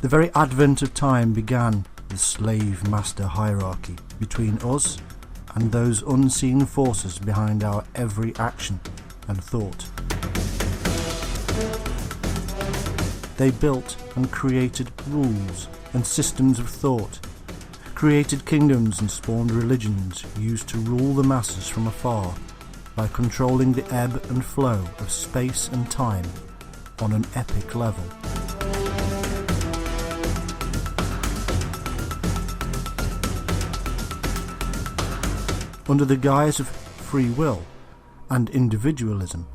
The very advent of time began the slave-master hierarchy between us and those unseen forces behind our every action and thought. They built and created rules and systems of thought, created kingdoms and spawned religions used to rule the masses from afar by controlling the ebb and flow of space and time on an epic level. Under the guise of free will and individualism,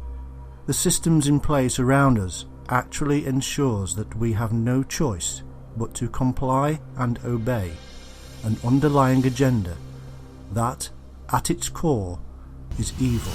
the systems in place around us actually ensures that we have no choice but to comply and obey an underlying agenda that, at its core, is evil.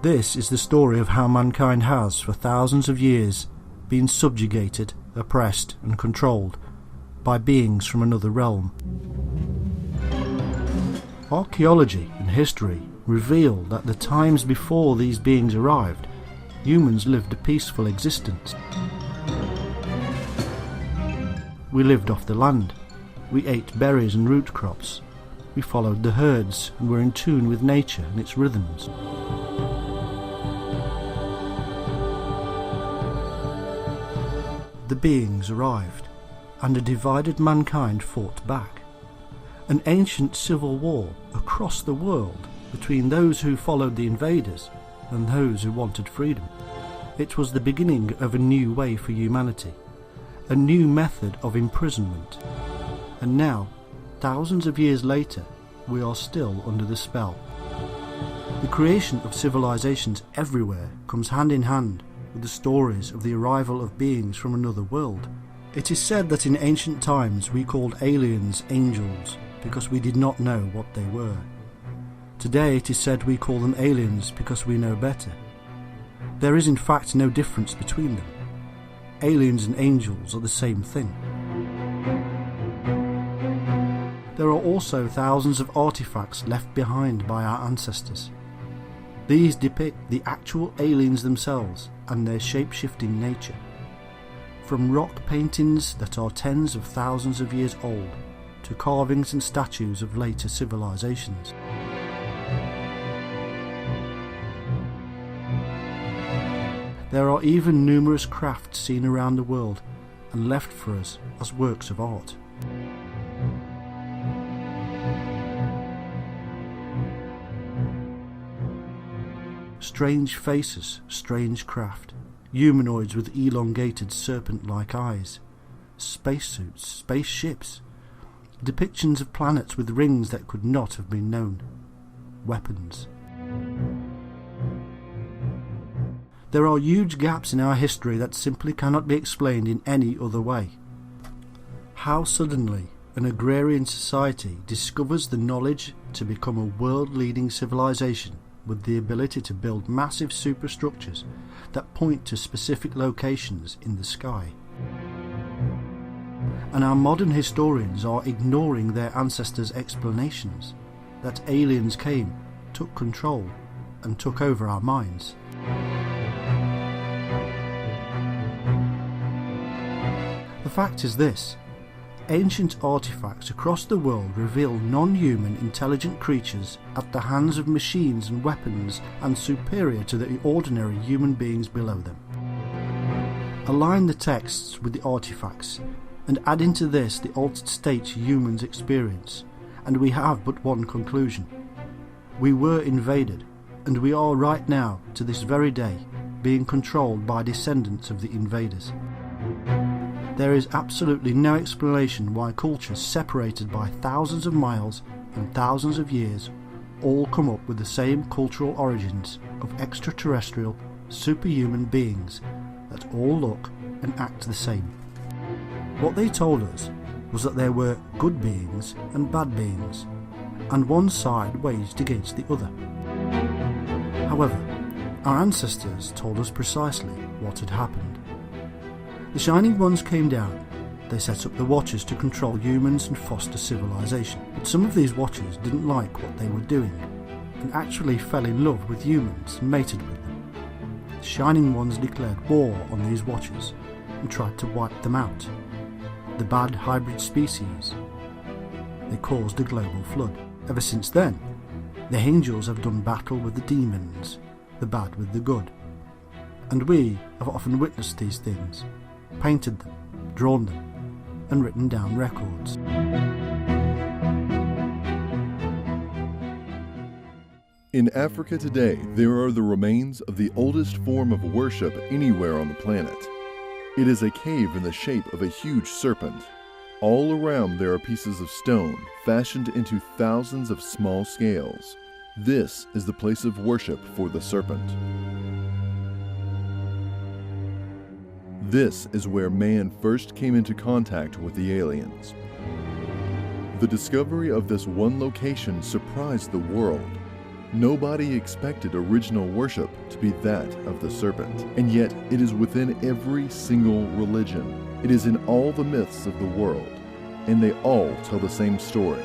This is the story of how mankind has, for thousands of years, been subjugated, oppressed and controlled by beings from another realm. Archaeology and history reveal that the times before these beings arrived, humans lived a peaceful existence. We lived off the land, we ate berries and root crops, we followed the herds and were in tune with nature and its rhythms. The beings arrived, and a divided mankind fought back. An ancient civil war across the world between those who followed the invaders and those who wanted freedom. It was the beginning of a new way for humanity, a new method of imprisonment. And now, thousands of years later, we are still under the spell. The creation of civilizations everywhere comes hand in hand with the stories of the arrival of beings from another world. It is said that in ancient times we called aliens angels because we did not know what they were. Today it is said we call them aliens because we know better. There is in fact no difference between them. Aliens and angels are the same thing. There are also thousands of artifacts left behind by our ancestors. These depict the actual aliens themselves and their shape-shifting nature. From rock paintings that are tens of thousands of years old to carvings and statues of later civilizations. There are even numerous crafts seen around the world and left for us as works of art. Strange faces, strange craft, humanoids with elongated serpent-like eyes, spacesuits, spaceships, depictions of planets with rings that could not have been known, weapons. There are huge gaps in our history that simply cannot be explained in any other way. How suddenly an agrarian society discovers the knowledge to become a world-leading civilization with the ability to build massive superstructures that point to specific locations in the sky. And our modern historians are ignoring their ancestors' explanations that aliens came, took control, and took over our minds. The fact is this: ancient artifacts across the world reveal non-human intelligent creatures at the hands of machines and weapons and superior to the ordinary human beings below them. Align the texts with the artifacts and add into this the altered state humans experience, and we have but one conclusion. We were invaded, and we are right now, to this very day, being controlled by descendants of the invaders. There is absolutely no explanation why cultures separated by thousands of miles and thousands of years all come up with the same cultural origins of extraterrestrial, superhuman beings that all look and act the same. What they told us was that there were good beings and bad beings, and one side waged against the other. However, our ancestors told us precisely what had happened. The Shining Ones came down. They set up the Watchers to control humans and foster civilization. But some of these Watchers didn't like what they were doing, and actually fell in love with humans and mated with them. The Shining Ones declared war on these Watchers and tried to wipe them out. The bad hybrid species. They caused a global flood. Ever since then, the angels have done battle with the demons, the bad with the good. And we have often witnessed these things, painted them, drawn them, and written down records. In Africa today, there are the remains of the oldest form of worship anywhere on the planet. It is a cave in the shape of a huge serpent. All around there are pieces of stone fashioned into thousands of small scales. This is the place of worship for the serpent. This is where man first came into contact with the aliens. The discovery of this one location surprised the world. Nobody expected original worship to be that of the serpent, and yet it is within every single religion. It is in all the myths of the world, and they all tell the same story.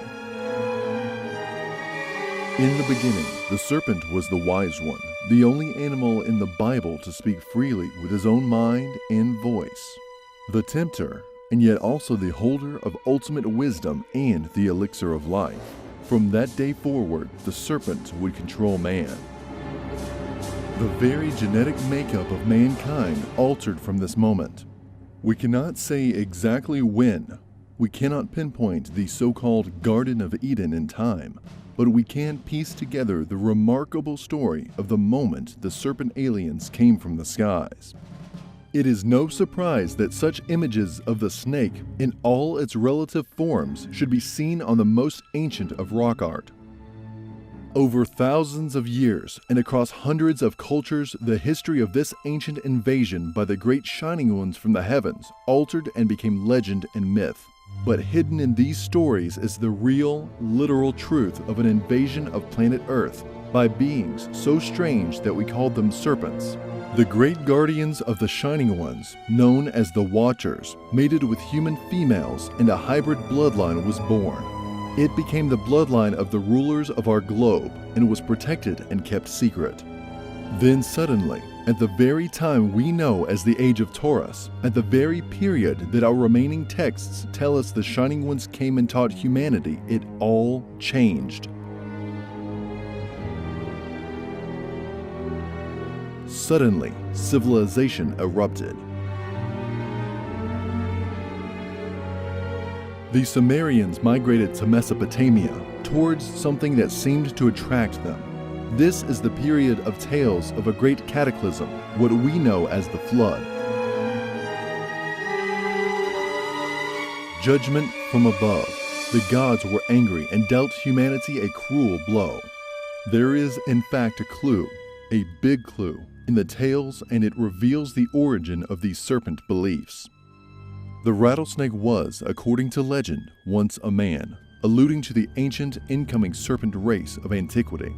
In the beginning, the serpent was the wise one, the only animal in the Bible to speak freely with his own mind and voice. The tempter, and yet also the holder of ultimate wisdom and the elixir of life. From that day forward, the serpent would control man. The very genetic makeup of mankind altered from this moment. We cannot say exactly when. We cannot pinpoint the so-called Garden of Eden in time, but we can piece together the remarkable story of the moment the serpent aliens came from the skies. It is no surprise that such images of the snake in all its relative forms should be seen on the most ancient of rock art. Over thousands of years and across hundreds of cultures, the history of this ancient invasion by the great shining ones from the heavens altered and became legend and myth. But hidden in these stories is the real, literal truth of an invasion of planet Earth by beings so strange that we called them serpents. The great guardians of the Shining Ones, known as the Watchers, mated with human females and a hybrid bloodline was born. It became the bloodline of the rulers of our globe and was protected and kept secret. Then suddenly, at the very time we know as the Age of Taurus, at the very period that our remaining texts tell us the Shining Ones came and taught humanity, it all changed. Suddenly, civilization erupted. The Sumerians migrated to Mesopotamia towards something that seemed to attract them. This is the period of tales of a great cataclysm, what we know as the Flood. Judgment from above. The gods were angry and dealt humanity a cruel blow. There is, in fact, a clue, a big clue, in the tales, and it reveals the origin of these serpent beliefs. The rattlesnake was, according to legend, once a man, alluding to the ancient incoming serpent race of antiquity.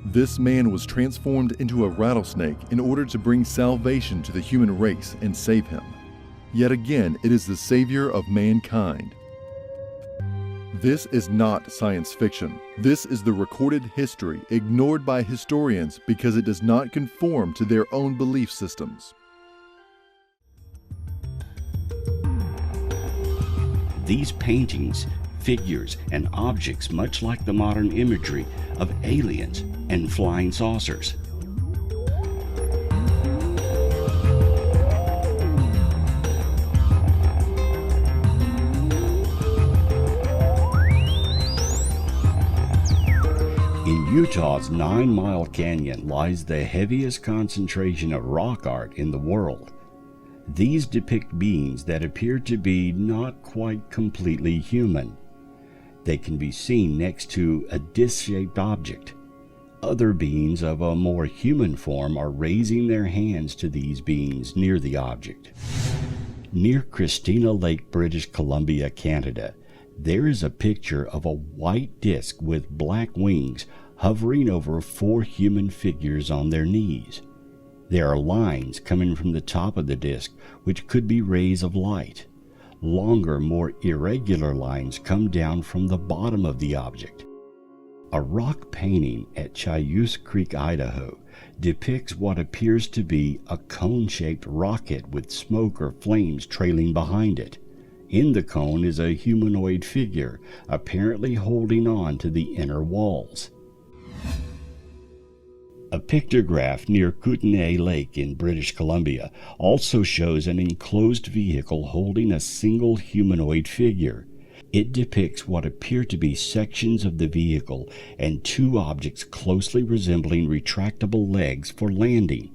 This man was transformed into a rattlesnake in order to bring salvation to the human race and save him. Yet again, it is the savior of mankind. This is not science fiction. This is the recorded history ignored by historians because it does not conform to their own belief systems. These paintings, figures, and objects much like the modern imagery of aliens and flying saucers. In Utah's 9 Mile Canyon lies the heaviest concentration of rock art in the world. These depict beings that appear to be not quite completely human. They can be seen next to a disc-shaped object. Other beings of a more human form are raising their hands to these beings near the object. Near Christina Lake, British Columbia, Canada, there is a picture of a white disc with black wings hovering over 4 human figures on their knees. There are lines coming from the top of the disc, which could be rays of light. Longer, more irregular lines come down from the bottom of the object. A rock painting at Cayuse Creek, Idaho, depicts what appears to be a cone-shaped rocket with smoke or flames trailing behind it. In the cone is a humanoid figure, apparently holding on to the inner walls. A pictograph near Kootenay Lake in British Columbia also shows an enclosed vehicle holding a single humanoid figure. It depicts what appear to be sections of the vehicle and 2 objects closely resembling retractable legs for landing.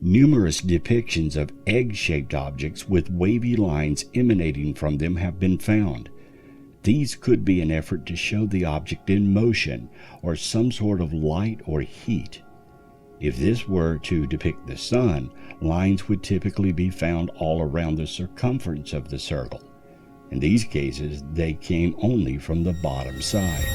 Numerous depictions of egg-shaped objects with wavy lines emanating from them have been found. These could be an effort to show the object in motion or some sort of light or heat. If this were to depict the sun, lines would typically be found all around the circumference of the circle. In these cases, they came only from the bottom side.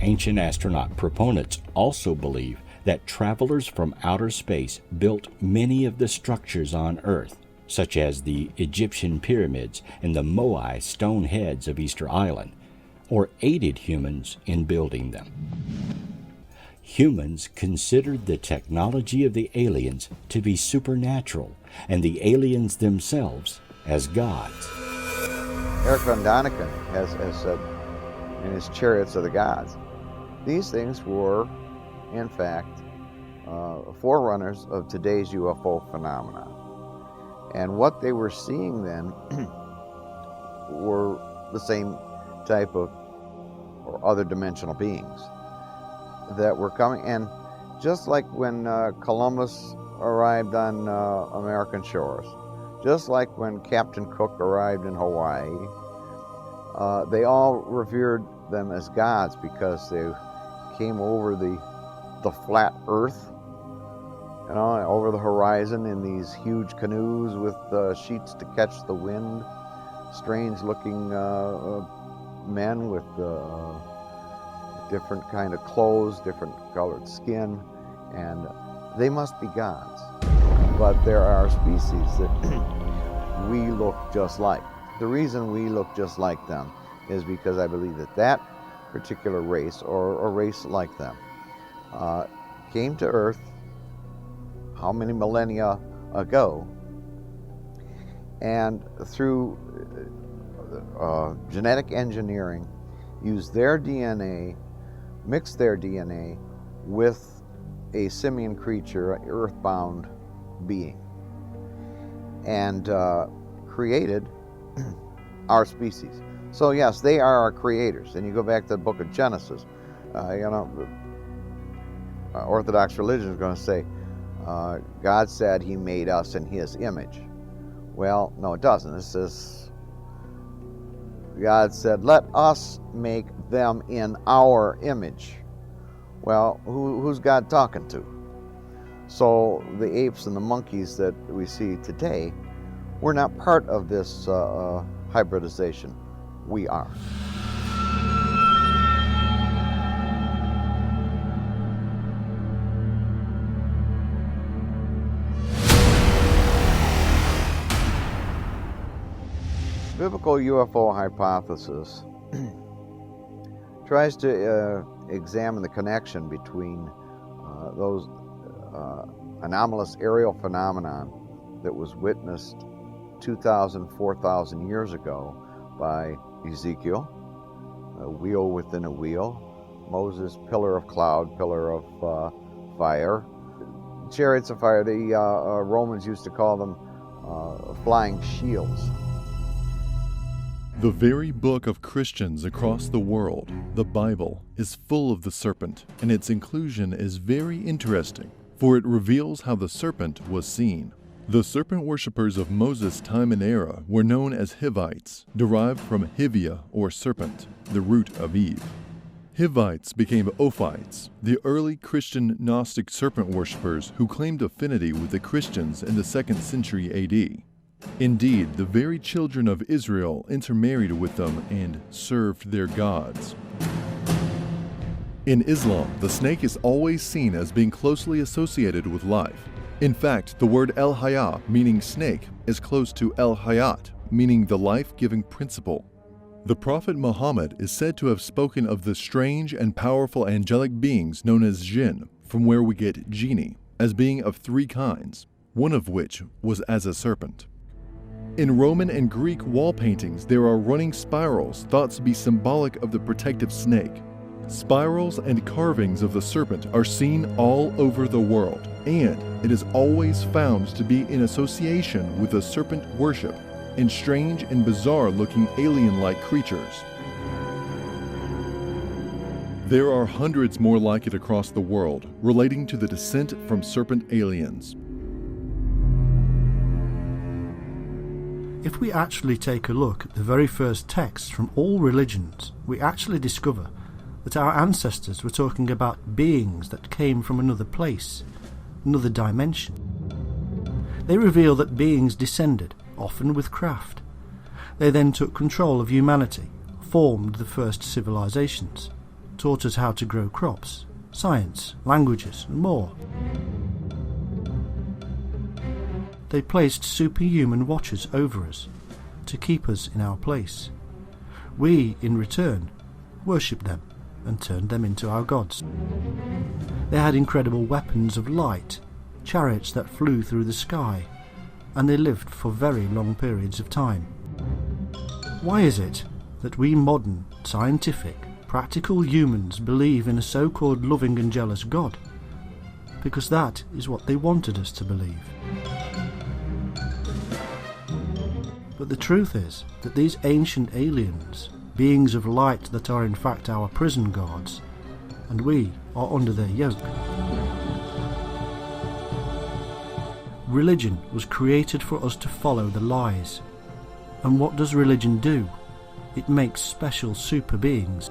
Ancient astronaut proponents also believe that travelers from outer space built many of the structures on Earth, such as the Egyptian pyramids and the Moai stone heads of Easter Island, or aided humans in building them. Humans considered the technology of the aliens to be supernatural, and the aliens themselves as gods. Eric von Däniken has said in his Chariots of the Gods, these things were, in fact, forerunners of today's UFO phenomena. And what they were seeing then were the same type of or other dimensional beings that were coming. And just like when Columbus arrived on American shores, just like when Captain Cook arrived in Hawaii, they all revered them as gods because they came over the flat earth, you know, over the horizon in these huge canoes with sheets to catch the wind, strange-looking men with different kind of clothes, different colored skin, and they must be gods. But there are species that we look just like. The reason we look just like them is because I believe that that particular race, or a race like them, came to Earth how many millennia ago, and through genetic engineering, used their DNA, mixed their DNA with a simian creature, an earthbound being, and created our species. So yes, they are our creators. And you go back to the book of Genesis, Orthodox religion is going to say, God said he made us in his image. Well, no, it doesn't. It says, God said, let us make them in our image. Well, who's God talking to? So the apes and the monkeys that we see today, we're not part of this hybridization. We are. Biblical UFO hypothesis tries to examine the connection between those anomalous aerial phenomenon that was witnessed 2,000, 4,000 years ago by Ezekiel, a wheel within a wheel, Moses, pillar of cloud, pillar of fire, chariots of fire. The Romans used to call them flying shields. The very book of Christians across the world, the Bible, is full of the serpent, and its inclusion is very interesting, for it reveals how the serpent was seen. The serpent worshippers of Moses' time and era were known as Hivites, derived from Hivia or serpent, the root of Eve. Hivites became Ophites, the early Christian Gnostic serpent worshippers who claimed affinity with the Christians in the 2nd century AD. Indeed, the very children of Israel intermarried with them and served their gods. In Islam, the snake is always seen as being closely associated with life. In fact, the word el-haya, meaning snake, is close to el-hayat, meaning the life-giving principle. The Prophet Muhammad is said to have spoken of the strange and powerful angelic beings known as jinn, from where we get genie, as being of three kinds, one of which was as a serpent. In Roman and Greek wall paintings, there are running spirals thought to be symbolic of the protective snake. Spirals and carvings of the serpent are seen all over the world, and it is always found to be in association with the serpent worship and strange and bizarre-looking alien-like creatures. There are hundreds more like it across the world, relating to the descent from serpent aliens. If we actually take a look at the very first texts from all religions, we actually discover that our ancestors were talking about beings that came from another place, another dimension. They reveal that beings descended, often with craft. They then took control of humanity, formed the first civilizations, taught us how to grow crops, science, languages, and more. They placed superhuman watchers over us to keep us in our place. We, in return, worshipped them and turned them into our gods. They had incredible weapons of light, chariots that flew through the sky, and they lived for very long periods of time. Why is it that we modern, scientific, practical humans believe in a so-called loving and jealous God? Because that is what they wanted us to believe. But the truth is that these ancient aliens, beings of light that are in fact our prison guards, and we are under their yoke. Religion was created for us to follow the lies. And what does religion do? It makes special super beings.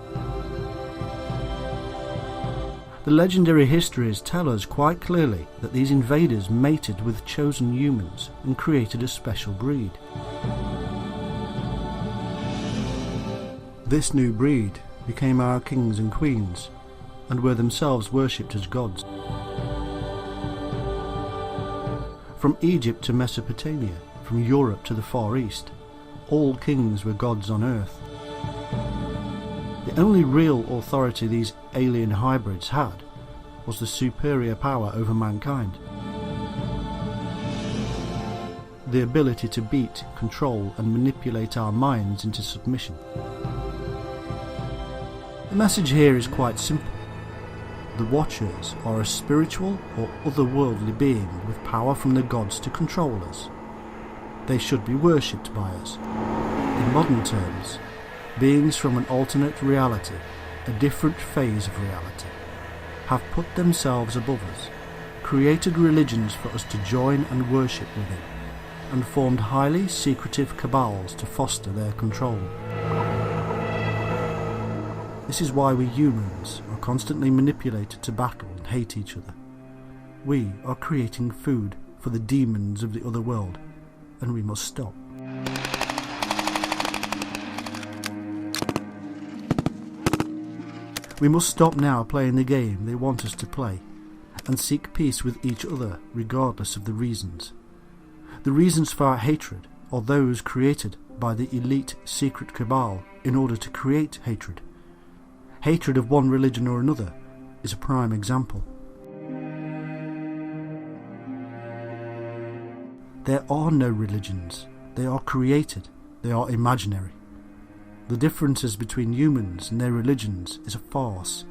The legendary histories tell us quite clearly that these invaders mated with chosen humans and created a special breed. This new breed became our kings and queens, and were themselves worshipped as gods. From Egypt to Mesopotamia, from Europe to the Far East, all kings were gods on earth. The only real authority these alien hybrids had was the superior power over mankind. The ability to beat, control, and manipulate our minds into submission. The message here is quite simple. The Watchers are a spiritual or otherworldly being with power from the gods to control us. They should be worshipped by us. In modern terms, beings from an alternate reality, a different phase of reality, have put themselves above us, created religions for us to join and worship within, and formed highly secretive cabals to foster their control. This is why we humans are constantly manipulated to battle and hate each other. We are creating food for the demons of the other world, and we must stop. We must stop now playing the game they want us to play, and seek peace with each other regardless of the reasons. The reasons for our hatred are those created by the elite secret cabal in order to create hatred. Hatred of one religion or another is a prime example. There are no religions. They are created. They are imaginary. The differences between humans and their religions is a farce,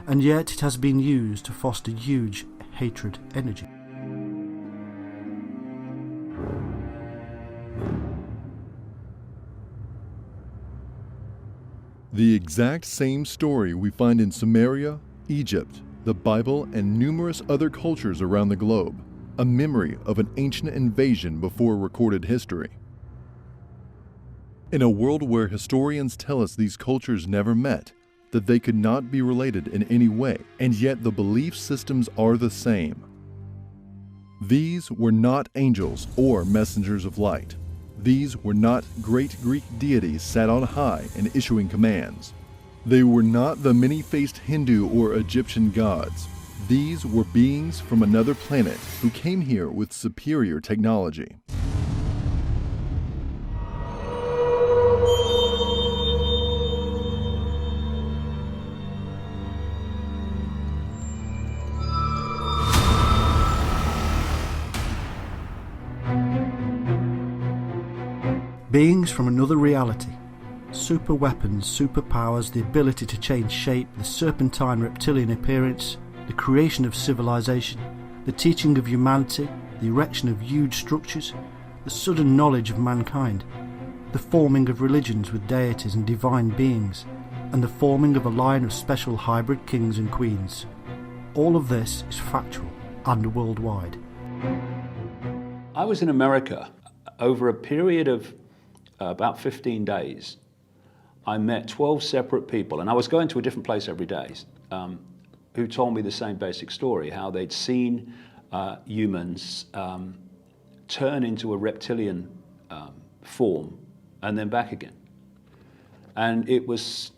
and yet it has been used to foster huge hatred energy. The exact same story we find in Sumeria, Egypt, the Bible, and numerous other cultures around the globe, a memory of an ancient invasion before recorded history. In a world where historians tell us these cultures never met, that they could not be related in any way, and yet the belief systems are the same. These were not angels or messengers of light. These were not great Greek deities sat on high and issuing commands. They were not the many-faced Hindu or Egyptian gods. These were beings from another planet who came here with superior technology. Beings from another reality. Super weapons, superpowers, the ability to change shape, the serpentine reptilian appearance, the creation of civilization, the teaching of humanity, the erection of huge structures, the sudden knowledge of mankind, the forming of religions with deities and divine beings, and the forming of a line of special hybrid kings and queens. All of this is factual and worldwide. I was in America over a period of about 15 days. I met 12 separate people, and I was going to a different place every day, who told me the same basic story, how they'd seen humans turn into a reptilian form and then back again. And it was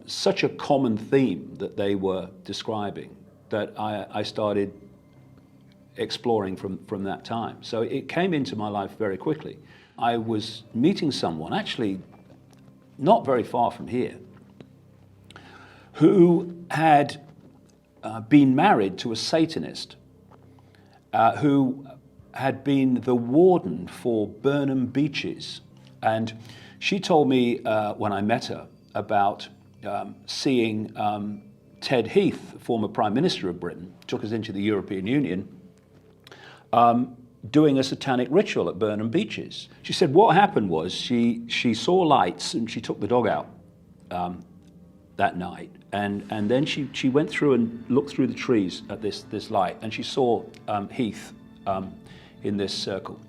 such a common theme that they were describing that I started exploring from that time. So it came into my life very quickly. I was meeting someone, actually not very far from here, who had been married to a Satanist who had been the warden for Burnham Beaches. And she told me when I met her about seeing Ted Heath, former Prime Minister of Britain, took us into the European Union, doing a satanic ritual at Burnham Beaches. She said what happened was she saw lights and she took the dog out that night, and then she went through and looked through the trees at this light, and she saw Heath in this circle.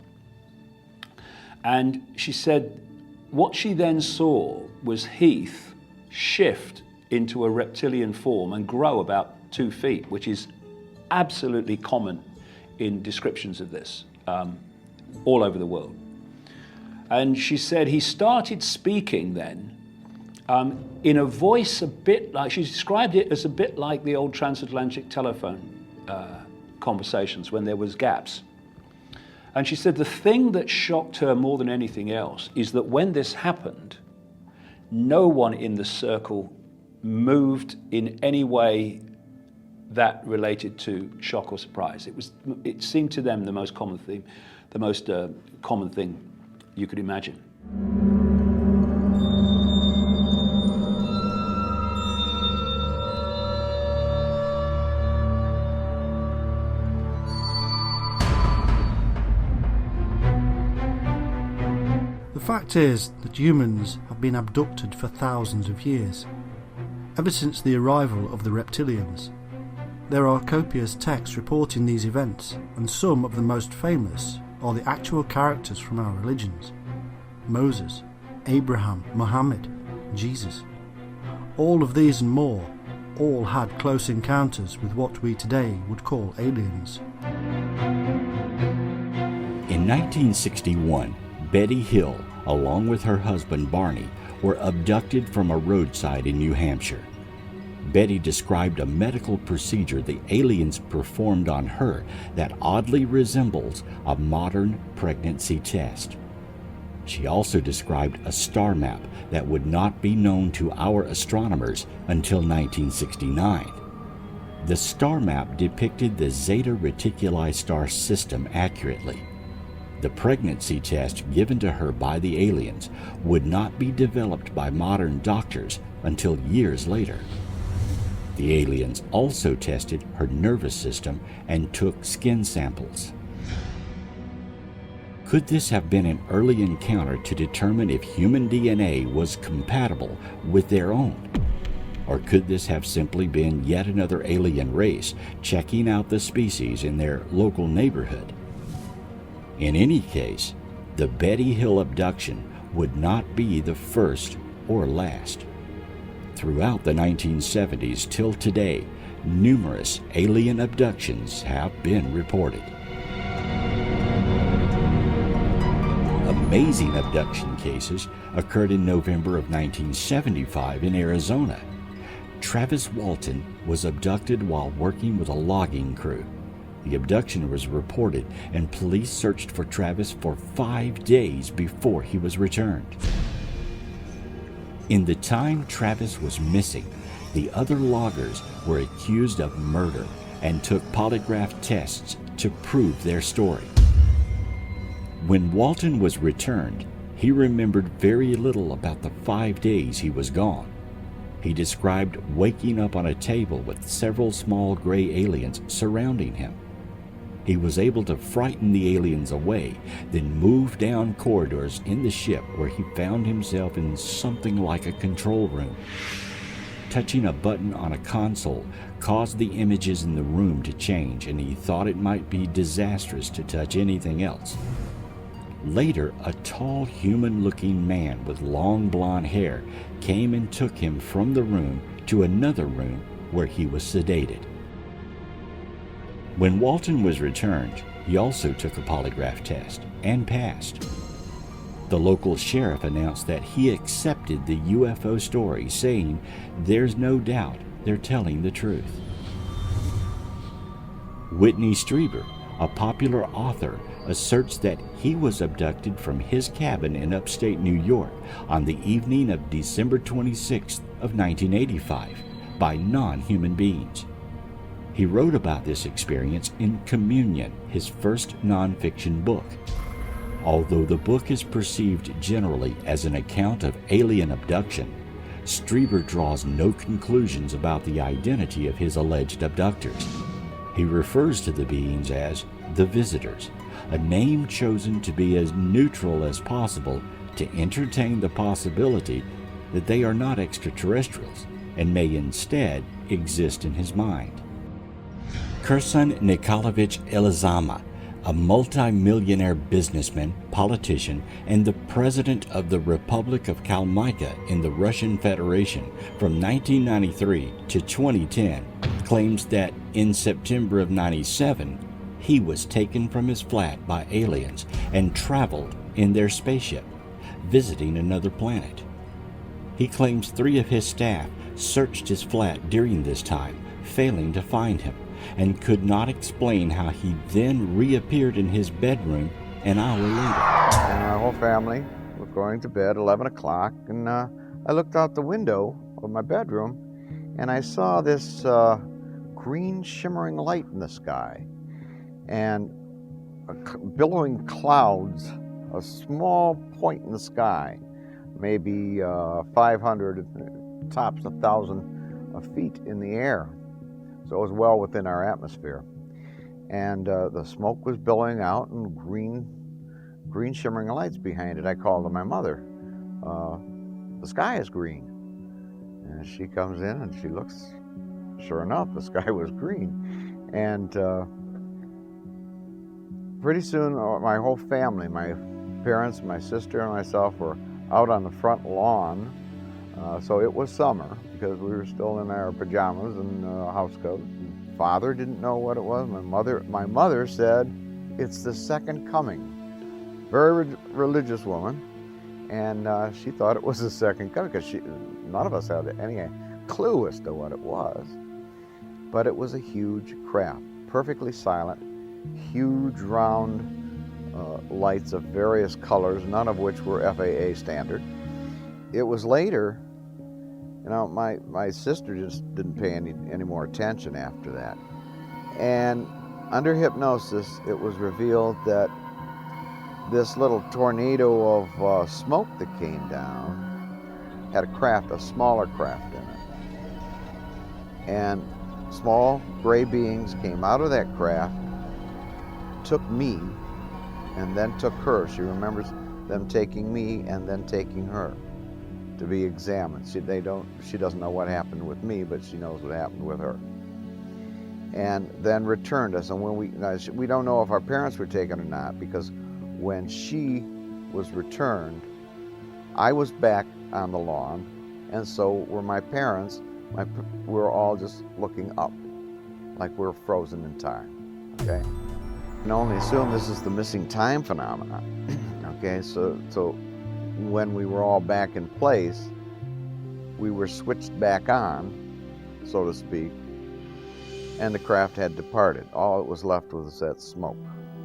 And she said what she then saw was Heath shift into a reptilian form and grow about 2 feet, which is absolutely common in descriptions of this all over the world. And she said he started speaking then in a voice a bit like, she described it as a bit like the old transatlantic telephone conversations when there was gaps. And she said the thing that shocked her more than anything else is that when this happened, no one in the circle moved in any way that related to shock or surprise. It seemed to them the most common thing, common thing you could imagine. The fact is that humans have been abducted for thousands of years, ever since the arrival of the reptilians. There are copious texts reporting these events, and some of the most famous are the actual characters from our religions: Moses, Abraham, Muhammad, Jesus. All of these and more all had close encounters with what we today would call aliens. In 1961, Betty Hill, along with her husband Barney, were abducted from a roadside in New Hampshire. Betty described a medical procedure the aliens performed on her that oddly resembles a modern pregnancy test. She also described a star map that would not be known to our astronomers until 1969. The star map depicted the Zeta Reticuli star system accurately. The pregnancy test given to her by the aliens would not be developed by modern doctors until years later. The aliens also tested her nervous system and took skin samples. Could this have been an early encounter to determine if human DNA was compatible with their own? Or could this have simply been yet another alien race checking out the species in their local neighborhood? In any case, the Betty Hill abduction would not be the first or last. Throughout the 1970s till today, numerous alien abductions have been reported. amazing abduction cases occurred in November of 1975 in Arizona. Travis Walton was abducted while working with a logging crew. The abduction was reported, and police searched for Travis for 5 days before he was returned. In the time Travis was missing, the other loggers were accused of murder and took polygraph tests to prove their story. When Walton was returned, he remembered very little about the 5 days he was gone. He described waking up on a table with several small gray aliens surrounding him. He was able to frighten the aliens away, then move down corridors in the ship where he found himself in something like a control room. Touching a button on a console caused the images in the room to change, and he thought it might be disastrous to touch anything else. Later, a tall, human-looking man with long blonde hair came and took him from the room to another room where he was sedated. When Walton was returned, he also took a polygraph test and passed. The local sheriff announced that he accepted the UFO story, saying, "There's no doubt they're telling the truth." Whitney Strieber, a popular author, asserts that he was abducted from his cabin in upstate New York on the evening of December 26th of 1985 by non-human beings. He wrote about this experience in Communion, his first nonfiction book. Although the book is perceived generally as an account of alien abduction, Strieber draws no conclusions about the identity of his alleged abductors. He refers to the beings as the visitors, a name chosen to be as neutral as possible to entertain the possibility that they are not extraterrestrials and may instead exist in his mind. Kirsan Nikolaevich Elizama, a multi-millionaire businessman, politician, and the president of the Republic of Kalmyka in the Russian Federation from 1993 to 2010, claims that in September of '97, he was taken from his flat by aliens and traveled in their spaceship, visiting another planet. He claims 3 of his staff searched his flat during this time, failing to find him, and could not explain how he then reappeared in his bedroom an hour later. And our whole family was going to bed, 11 o'clock, and I looked out the window of my bedroom, and I saw this green shimmering light in the sky, and billowing clouds, a small point in the sky, maybe 500, tops 1,000 feet in the air. So it was well within our atmosphere. And the smoke was billowing out and green shimmering lights behind it. I called to my mother, "The sky is green." And she comes in and she looks, sure enough, the sky was green. And pretty soon my whole family, my parents, my sister, and myself were out on the front lawn. So it was summer because we were still in our pajamas and house coat. Father didn't know what it was. My mother said, "It's the second coming." Very religious woman, and she thought it was the second coming because none of us had any clue as to what it was. But it was a huge craft, perfectly silent, huge round lights of various colors, none of which were FAA standard. It was later. You know, my sister just didn't pay any more attention after that. And under hypnosis, it was revealed that this little tornado of smoke that came down had a smaller craft in it. And small gray beings came out of that craft, took me, and then took her. She remembers them taking me and then taking her to be examined. She doesn't know what happened with me, but she knows what happened with her. And then returned us. And when we don't know if our parents were taken or not, because when she was returned, I was back on the lawn, and so were my parents. We were all just looking up, like we w're frozen in time. Okay. You can only assume this is the missing time phenomenon. Okay, so when we were all back in place, we were switched back on, so to speak, and the craft had departed. All it was left was that smoke.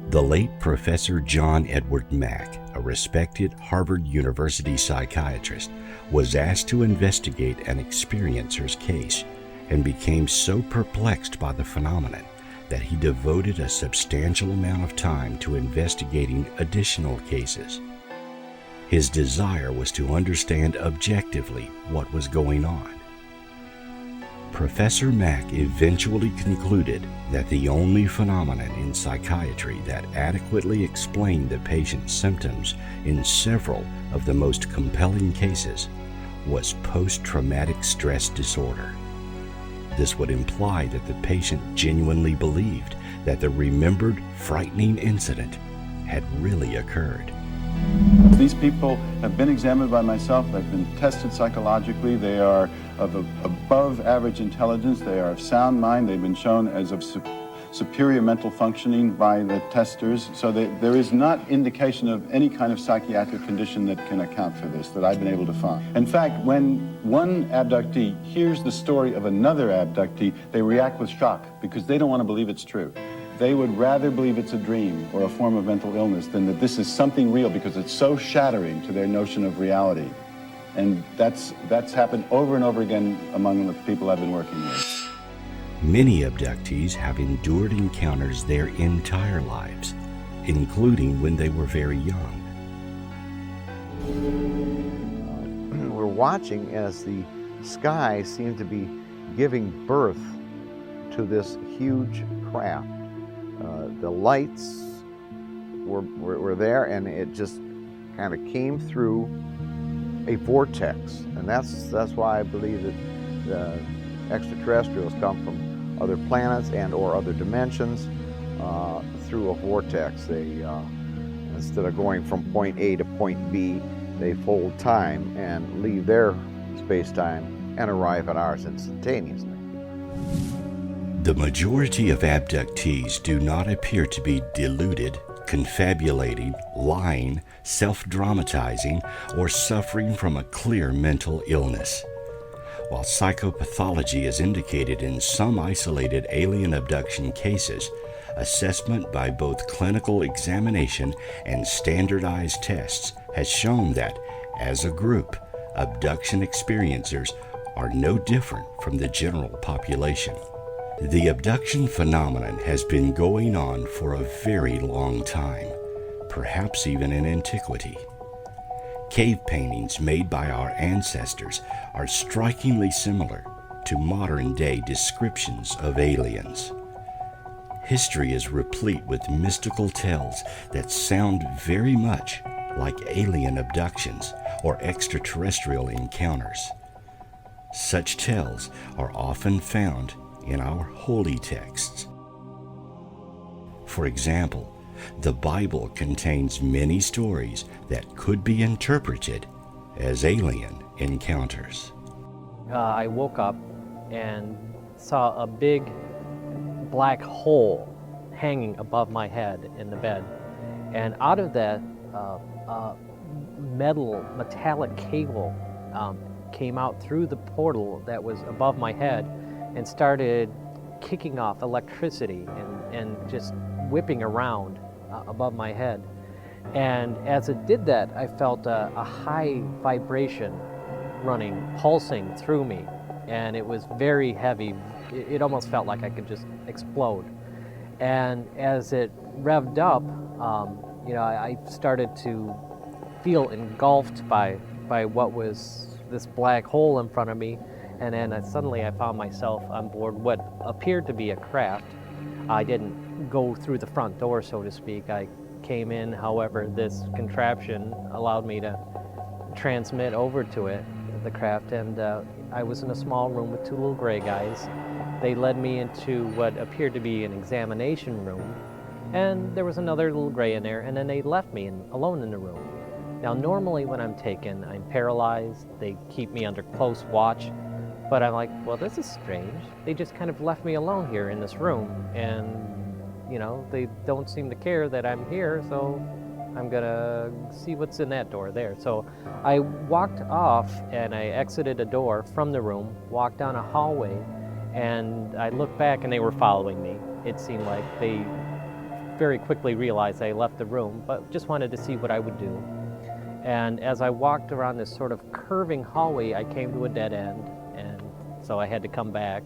The late Professor John Edward Mack, a respected Harvard University psychiatrist, was asked to investigate an experiencer's case and became so perplexed by the phenomenon that he devoted a substantial amount of time to investigating additional cases. His desire was to understand objectively what was going on. Professor Mack eventually concluded that the only phenomenon in psychiatry that adequately explained the patient's symptoms in several of the most compelling cases was post-traumatic stress disorder. This would imply that the patient genuinely believed that the remembered frightening incident had really occurred. These people have been examined by myself. They've been tested psychologically. They are of above average intelligence. They are of sound mind. They've been shown as of superior mental functioning by the testers. So there is not indication of any kind of psychiatric condition that can account for this that I've been able to find. In fact, when one abductee hears the story of another abductee, they react with shock because they don't want to believe it's true. They would rather believe it's a dream or a form of mental illness than that this is something real, because it's so shattering to their notion of reality. And that's happened over and over again among the people I've been working with. Many abductees have endured encounters their entire lives, including when they were very young. We're watching as the sky seemed to be giving birth to this huge craft. The lights were there, and it just kind of came through a vortex, and that's why I believe that the extraterrestrials come from other planets and or other dimensions through a vortex. They instead of going from point A to point B, they fold time and leave their space-time and arrive at ours instantaneously. The majority of abductees do not appear to be deluded, confabulating, lying, self-dramatizing, or suffering from a clear mental illness. While psychopathology is indicated in some isolated alien abduction cases, assessment by both clinical examination and standardized tests has shown that, as a group, abduction experiencers are no different from the general population. The abduction phenomenon has been going on for a very long time, perhaps even in antiquity. Cave paintings made by our ancestors are strikingly similar to modern-day descriptions of aliens. History is replete with mystical tales that sound very much like alien abductions or extraterrestrial encounters. Such tales are often found in our holy texts. For example, the Bible contains many stories that could be interpreted as alien encounters. I woke up and saw a big black hole hanging above my head in the bed. And out of that, metallic cable came out through the portal that was above my head and started kicking off electricity and just whipping around above my head. And as it did that, I felt a high vibration pulsing through me. And it was very heavy. It almost felt like I could just explode. And as it revved up, I started to feel engulfed by what was this black hole in front of me. And then suddenly I found myself on board what appeared to be a craft. I didn't go through the front door, so to speak. I came in, however, this contraption allowed me to transmit over to it, the craft, and I was in a small room with two little gray guys. They led me into what appeared to be an examination room, and there was another little gray in there, and then they left me alone in the room. Now, normally when I'm taken, I'm paralyzed. They keep me under close watch. But I'm like, well, this is strange. They just kind of left me alone here in this room, and, they don't seem to care that I'm here, so I'm gonna see what's in that door there. So I walked off and I exited a door from the room, walked down a hallway, and I looked back and they were following me. It seemed like they very quickly realized I left the room, but just wanted to see what I would do. And as I walked around this sort of curving hallway, I came to a dead end, and so I had to come back.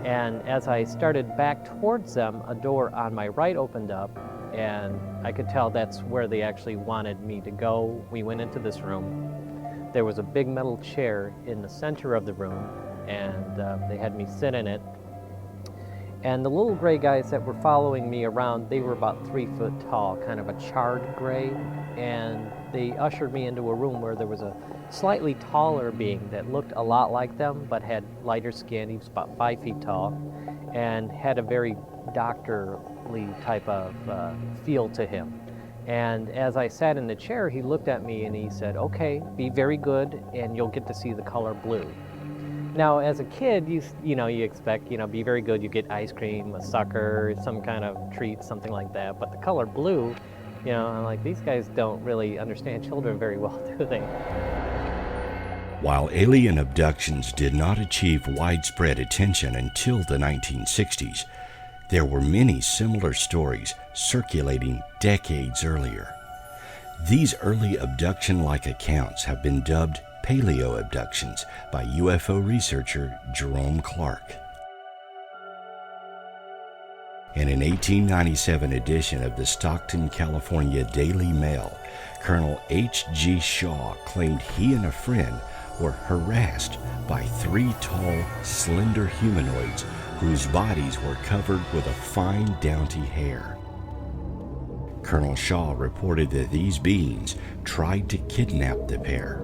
And as I started back towards them, a door on my right opened up, and I could tell that's where they actually wanted me to go. We went into this room. There was a big metal chair in the center of the room, and they had me sit in it. And the little gray guys that were following me around, they were about 3 foot tall, kind of a charred gray, and they ushered me into a room where there was a slightly taller being that looked a lot like them, but had lighter skin. He was about 5 feet tall, and had a very doctorly type of feel to him. And as I sat in the chair, he looked at me and he said, "Okay, be very good, and you'll get to see the color blue." Now, as a kid, you expect, be very good, you get ice cream, a sucker, some kind of treat, something like that. But the color blue, I'm like, these guys don't really understand children very well, do they? While alien abductions did not achieve widespread attention until the 1960s, there were many similar stories circulating decades earlier. These early abduction-like accounts have been dubbed paleo-abductions by UFO researcher Jerome Clark. In an 1897 edition of the Stockton, California Daily Mail, Colonel H.G. Shaw claimed he and a friend were harassed by 3 tall, slender humanoids whose bodies were covered with a fine, dainty hair. Colonel Shaw reported that these beings tried to kidnap the pair.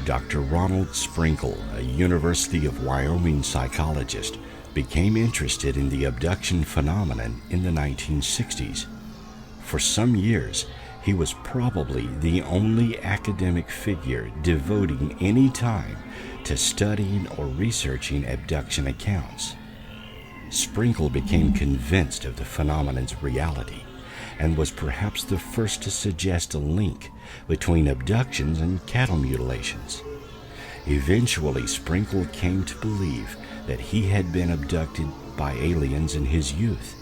Dr. Ronald Sprinkle, a University of Wyoming psychologist, became interested in the abduction phenomenon in the 1960s. For some years, he was probably the only academic figure devoting any time to studying or researching abduction accounts. Sprinkle became convinced of the phenomenon's reality and was perhaps the first to suggest a link between abductions and cattle mutilations. Eventually, Sprinkle came to believe that he had been abducted by aliens in his youth.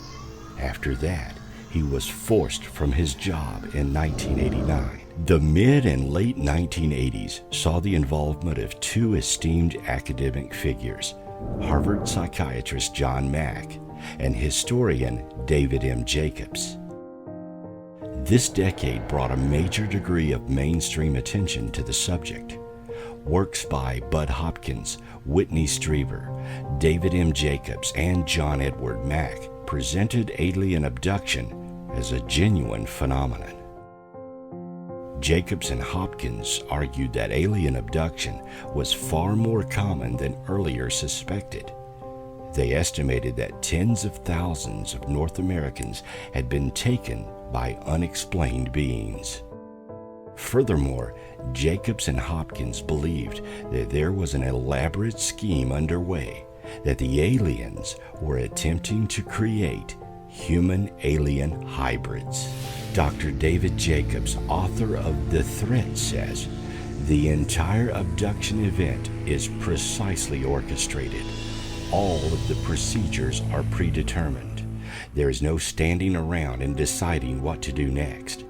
After that, he was forced from his job in 1989. The mid and late 1980s saw the involvement of 2 esteemed academic figures, Harvard psychiatrist John Mack and historian David M. Jacobs. This decade brought a major degree of mainstream attention to the subject. Works by Bud Hopkins, Whitney Strieber, David M. Jacobs, and John Edward Mack presented alien abduction as a genuine phenomenon. Jacobs and Hopkins argued that alien abduction was far more common than earlier suspected. They estimated that tens of thousands of North Americans had been taken by unexplained beings. Furthermore, Jacobs and Hopkins believed that there was an elaborate scheme underway, that the aliens were attempting to create human-alien hybrids. Dr. David Jacobs, author of The Threat, says, "The entire abduction event is precisely orchestrated. All of the procedures are predetermined. There is no standing around and deciding what to do next.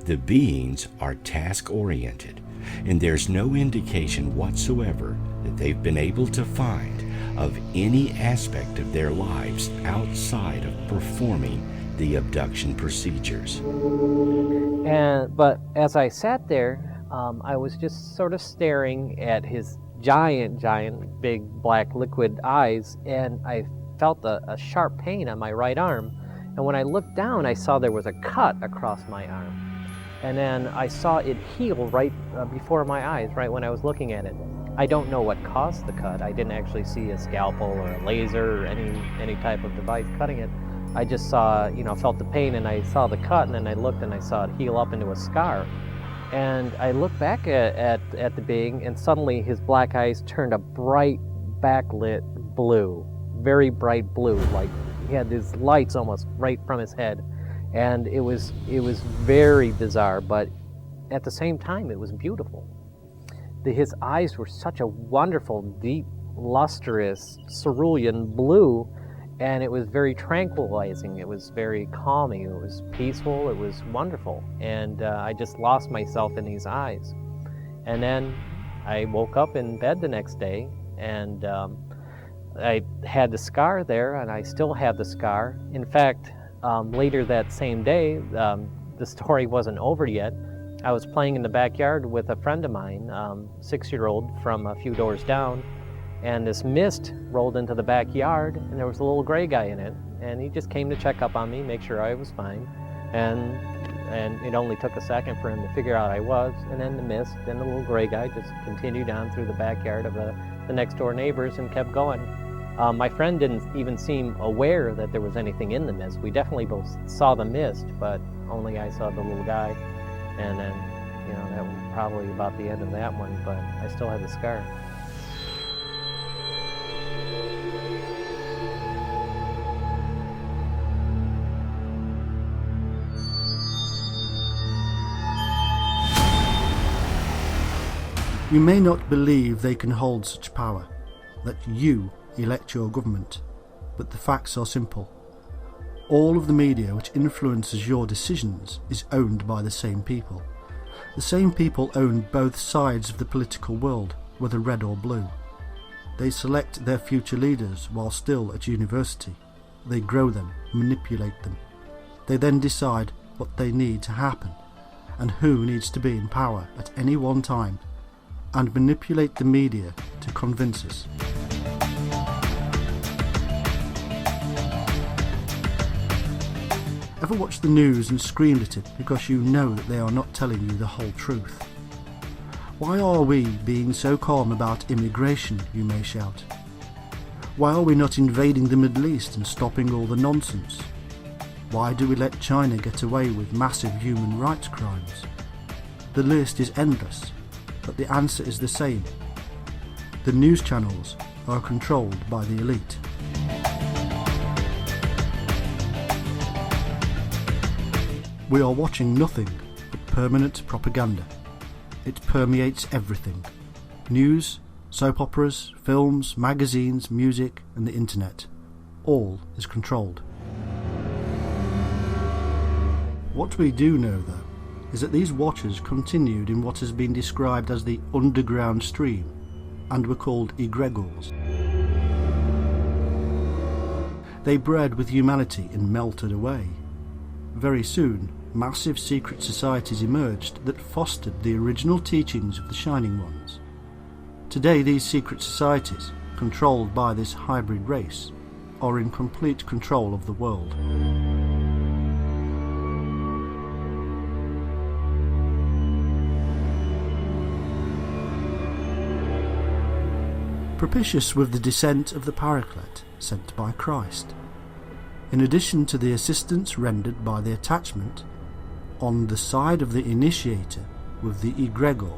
The beings are task-oriented, and there's no indication whatsoever that they've been able to find of any aspect of their lives outside of performing the abduction procedures." But as I sat there, I was just sort of staring at his giant, big black liquid eyes, and I felt a sharp pain on my right arm. And when I looked down, I saw there was a cut across my arm. And then I saw it heal right before my eyes, right when I was looking at it. I don't know what caused the cut. I didn't actually see a scalpel or a laser or any type of device cutting it. I just saw, felt the pain, and I saw the cut, and then I looked and I saw it heal up into a scar. And I looked back at the being, and suddenly his black eyes turned a bright backlit blue, very bright blue, like he had these lights almost right from his head. And it was very bizarre, but at the same time, it was beautiful. His eyes were such a wonderful, deep, lustrous, cerulean blue, and it was very tranquilizing. It was very calming. It was peaceful. It was wonderful. And I just lost myself in these eyes. And then I woke up in bed the next day, and I had the scar there, and I still have the scar. In fact, later that same day, the story wasn't over yet. I was playing in the backyard with a friend of mine, 6-year-old from a few doors down, and this mist rolled into the backyard, and there was a little gray guy in it, and he just came to check up on me, make sure I was fine, and it only took a second for him to figure out I was, and then the mist and the little gray guy just continued on through the backyard of the next door neighbors and kept going. My friend didn't even seem aware that there was anything in the mist. We definitely both saw the mist, but only I saw the little guy. And then, that was probably about the end of that one, but I still have the scar. You may not believe they can hold such power, that you elect your government, but the facts are simple. All of the media which influences your decisions is owned by the same people. The same people own both sides of the political world, whether red or blue. They select their future leaders while still at university. They grow them, manipulate them. They then decide what they need to happen and who needs to be in power at any one time, and manipulate the media to convince us. Ever watched the news and screamed at it because you know that they are not telling you the whole truth? Why are we being so calm about immigration, you may shout? Why are we not invading the Middle East and stopping all the nonsense? Why do we let China get away with massive human rights crimes? The list is endless, but the answer is the same. The news channels are controlled by the elite. We are watching nothing but permanent propaganda. It permeates everything. News, soap operas, films, magazines, music, and the internet. All is controlled. What we do know, though, is that these watchers continued in what has been described as the underground stream, and were called egregores. They bred with humanity and melted away. Very soon, massive secret societies emerged that fostered the original teachings of the Shining Ones. Today, these secret societies, controlled by this hybrid race, are in complete control of the world. Propitious with the descent of the Paraclete sent by Christ, in addition to the assistance rendered by the attachment on the side of the initiator with the egregor,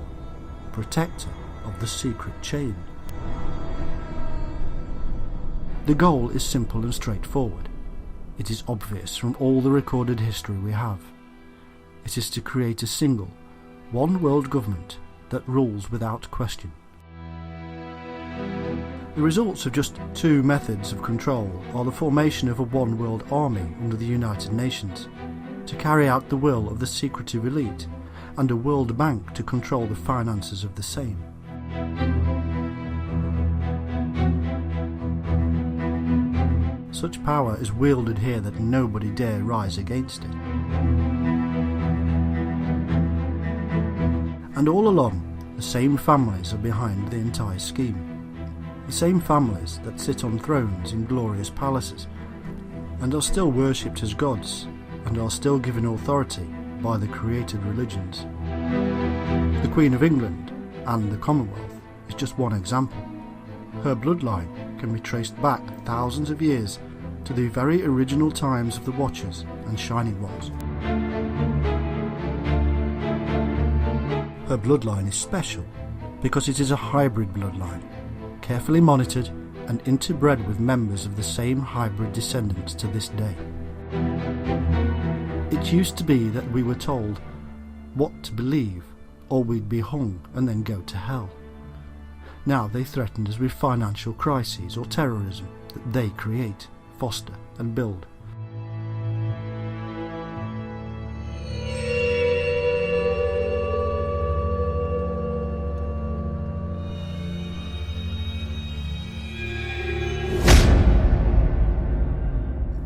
protector of the secret chain. The goal is simple and straightforward. It is obvious from all the recorded history we have. It is to create a single, one world government that rules without question. The results of just two methods of control are the formation of a one world army under the United Nations, to carry out the will of the secretive elite, and a World Bank to control the finances of the same. Such power is wielded here that nobody dare rise against it. And all along, the same families are behind the entire scheme. The same families that sit on thrones in glorious palaces, and are still worshipped as gods, and are still given authority by the created religions. The Queen of England and the Commonwealth is just one example. Her bloodline can be traced back thousands of years to the very original times of the Watchers and Shining Ones. Her bloodline is special because it is a hybrid bloodline, carefully monitored and interbred with members of the same hybrid descendants to this day. It used to be that we were told what to believe, or we'd be hung and then go to hell. Now they threaten us with financial crises or terrorism that they create, foster and build.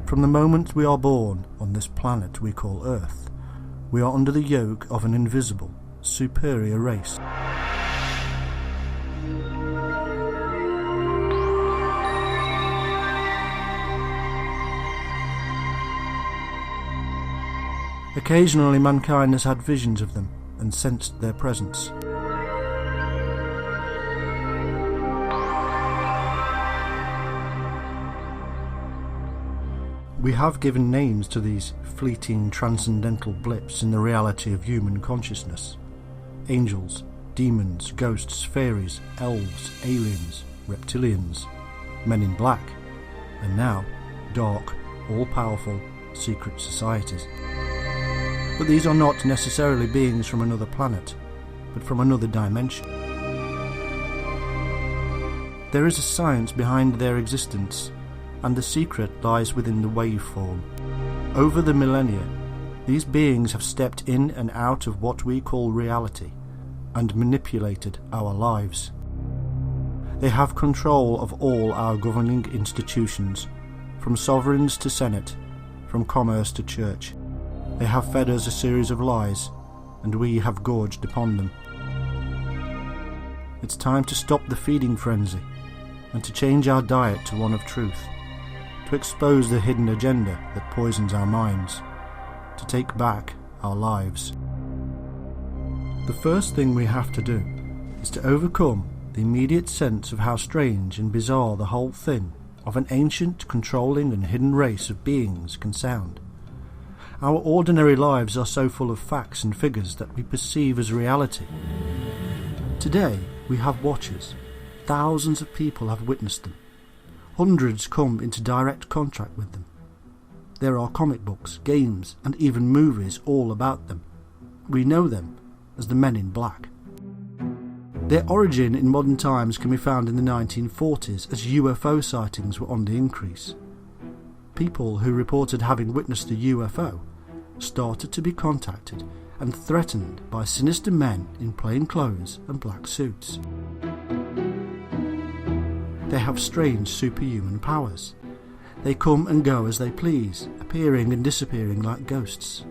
From the moment we are born on this planet we call Earth, we are under the yoke of an invisible, superior race. Occasionally mankind has had visions of them and sensed their presence. We have given names to these fleeting transcendental blips in the reality of human consciousness. Angels, demons, ghosts, fairies, elves, aliens, reptilians, men in black, and now dark, all-powerful secret societies. But these are not necessarily beings from another planet, but from another dimension. There is a science behind their existence, and the secret lies within the waveform. Over the millennia, these beings have stepped in and out of what we call reality, and manipulated our lives. They have control of all our governing institutions, from sovereigns to senate, from commerce to church. They have fed us a series of lies, and we have gorged upon them. It's time to stop the feeding frenzy, and to change our diet to one of truth, to expose the hidden agenda that poisons our minds, to take back our lives. The first thing we have to do is to overcome the immediate sense of how strange and bizarre the whole thing of an ancient, controlling and hidden race of beings can sound. Our ordinary lives are so full of facts and figures that we perceive as reality. Today we have watchers. Thousands of people have witnessed them. Hundreds come into direct contact with them. There are comic books, games, and even movies all about them. We know them as the Men in Black. Their origin in modern times can be found in the 1940s as UFO sightings were on the increase. People who reported having witnessed a UFO started to be contacted and threatened by sinister men in plain clothes and black suits. They have strange superhuman powers. They come and go as they please, appearing and disappearing like ghosts.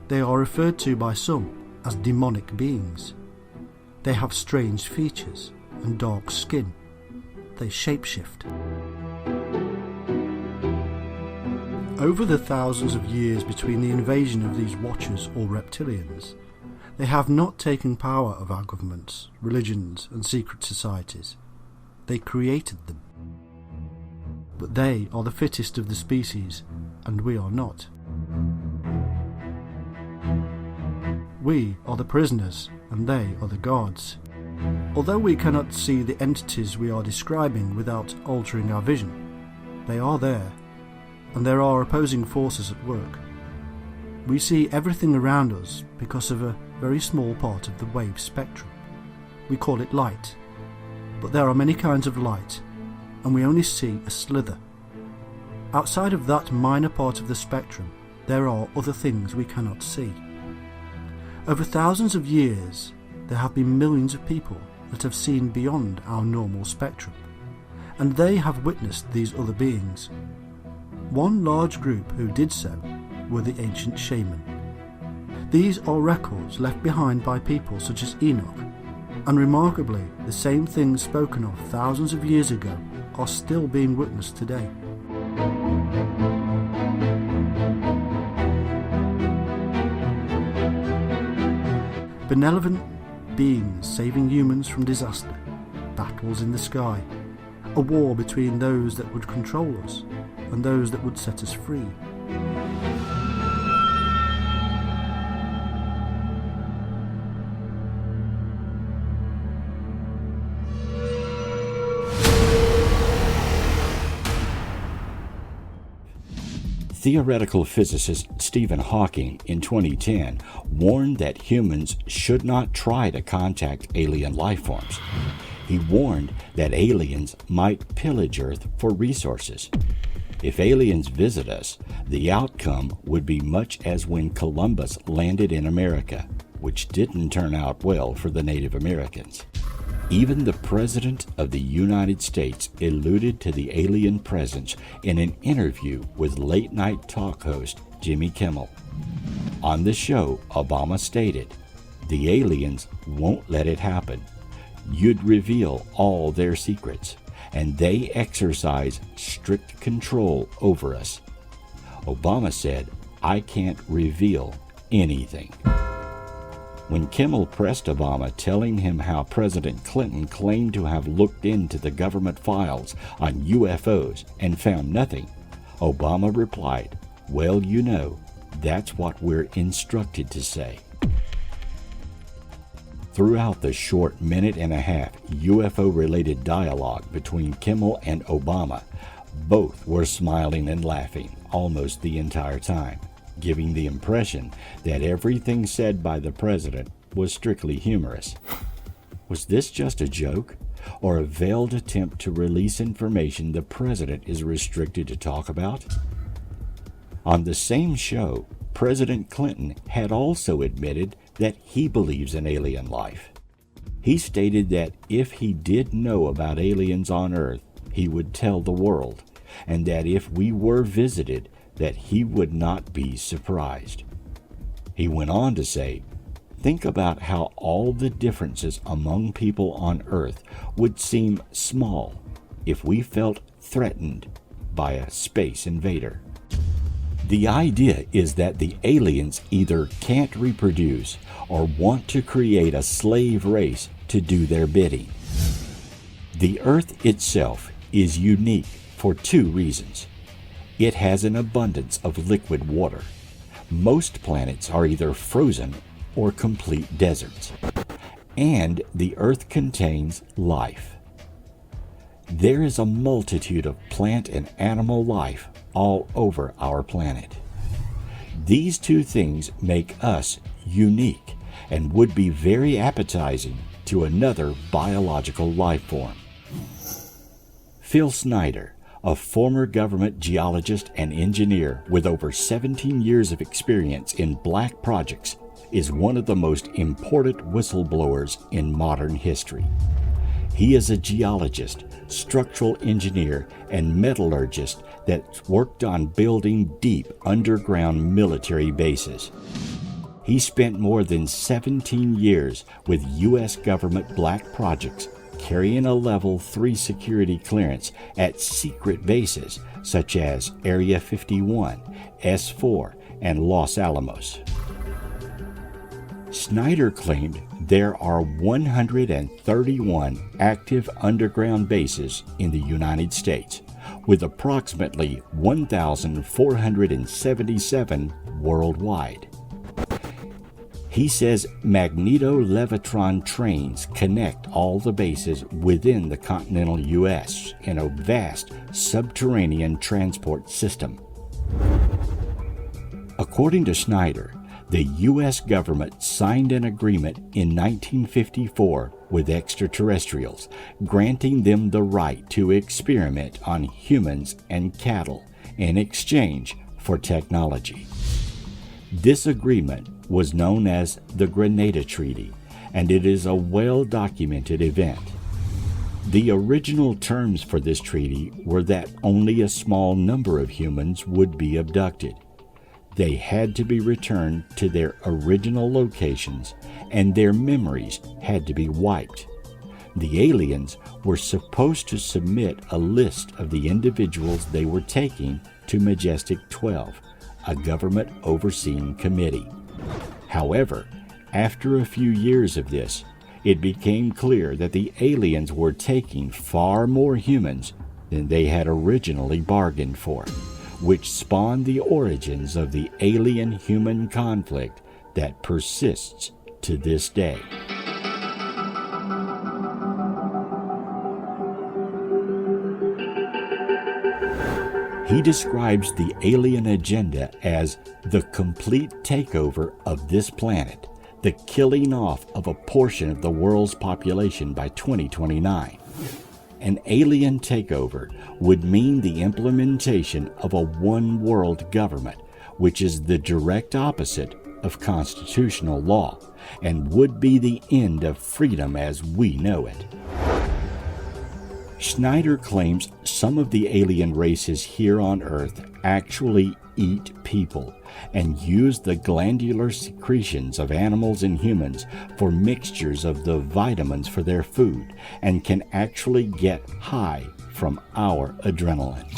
They are referred to by some as demonic beings. They have strange features and dark skin. They shapeshift. Over the thousands of years between the invasion of these watchers or reptilians, they have not taken power of our governments, religions and secret societies. They created them. But they are the fittest of the species, and we are not. We are the prisoners, and they are the guards. Although we cannot see the entities we are describing without altering our vision, they are there, and there are opposing forces at work. We see everything around us because of a very small part of the wave spectrum. We call it light. But there are many kinds of light, and we only see a slither. Outside of that minor part of the spectrum, there are other things we cannot see. Over thousands of years, there have been millions of people that have seen beyond our normal spectrum, and they have witnessed these other beings. One large group who did so were the ancient shaman. These are records left behind by people such as Enoch, and remarkably, the same things spoken of thousands of years ago are still being witnessed today. Benevolent beings saving humans from disaster, battles in the sky, a war between those that would control us and those that would set us free. Theoretical physicist Stephen Hawking in 2010 warned that humans should not try to contact alien life forms. He warned that aliens might pillage Earth for resources. If aliens visit us, the outcome would be much as when Columbus landed in America, which didn't turn out well for the Native Americans. Even the President of the United States alluded to the alien presence in an interview with late-night talk host Jimmy Kimmel. On the show, Obama stated, "The aliens won't let it happen. You'd reveal all their secrets, and they exercise strict control over us." Obama said, "I can't reveal anything." When Kimmel pressed Obama, telling him how President Clinton claimed to have looked into the government files on UFOs and found nothing, Obama replied, "Well, you know, that's what we're instructed to say." Throughout the short minute-and-a-half UFO-related dialogue between Kimmel and Obama, both were smiling and laughing almost the entire time, giving the impression that everything said by the president was strictly humorous. Was this just a joke, or a veiled attempt to release information the president is restricted to talk about? On the same show, President Clinton had also admitted that he believes in alien life. He stated that if he did know about aliens on Earth, he would tell the world, and that if we were visited, that he would not be surprised. He went on to say, "Think about how all the differences among people on Earth would seem small if we felt threatened by a space invader." The idea is that the aliens either can't reproduce or want to create a slave race to do their bidding. The Earth itself is unique for two reasons. It has an abundance of liquid water. Most planets are either frozen or complete deserts. And the Earth contains life. There is a multitude of plant and animal life all over our planet. These two things make us unique and would be very appetizing to another biological life form. Phil Snyder, a former government geologist and engineer with over 17 years of experience in black projects, is one of the most important whistleblowers in modern history. He is a geologist, structural engineer, and metallurgist that's worked on building deep underground military bases. He spent more than 17 years with U.S. government black projects, carrying a level 3 security clearance at secret bases such as Area 51, S4, and Los Alamos. Snyder claimed there are 131 active underground bases in the United States, with approximately 1,477 worldwide. He says magneto-levitron trains connect all the bases within the continental U.S. in a vast subterranean transport system. According to Snyder, the U.S. government signed an agreement in 1954 with extraterrestrials, granting them the right to experiment on humans and cattle in exchange for technology. This agreement was known as the Grenada Treaty, and it is a well-documented event. The original terms for this treaty were that only a small number of humans would be abducted. They had to be returned to their original locations, and their memories had to be wiped. The aliens were supposed to submit a list of the individuals they were taking to Majestic 12, a government overseeing committee. However, after a few years of this, it became clear that the aliens were taking far more humans than they had originally bargained for, which spawned the origins of the alien-human conflict that persists to this day. He describes the alien agenda as the complete takeover of this planet, the killing off of a portion of the world's population by 2029. An alien takeover would mean the implementation of a one-world government, which is the direct opposite of constitutional law, and would be the end of freedom as we know it. Schneider claims some of the alien races here on Earth actually eat people and use the glandular secretions of animals and humans for mixtures of the vitamins for their food and can actually get high from our adrenaline.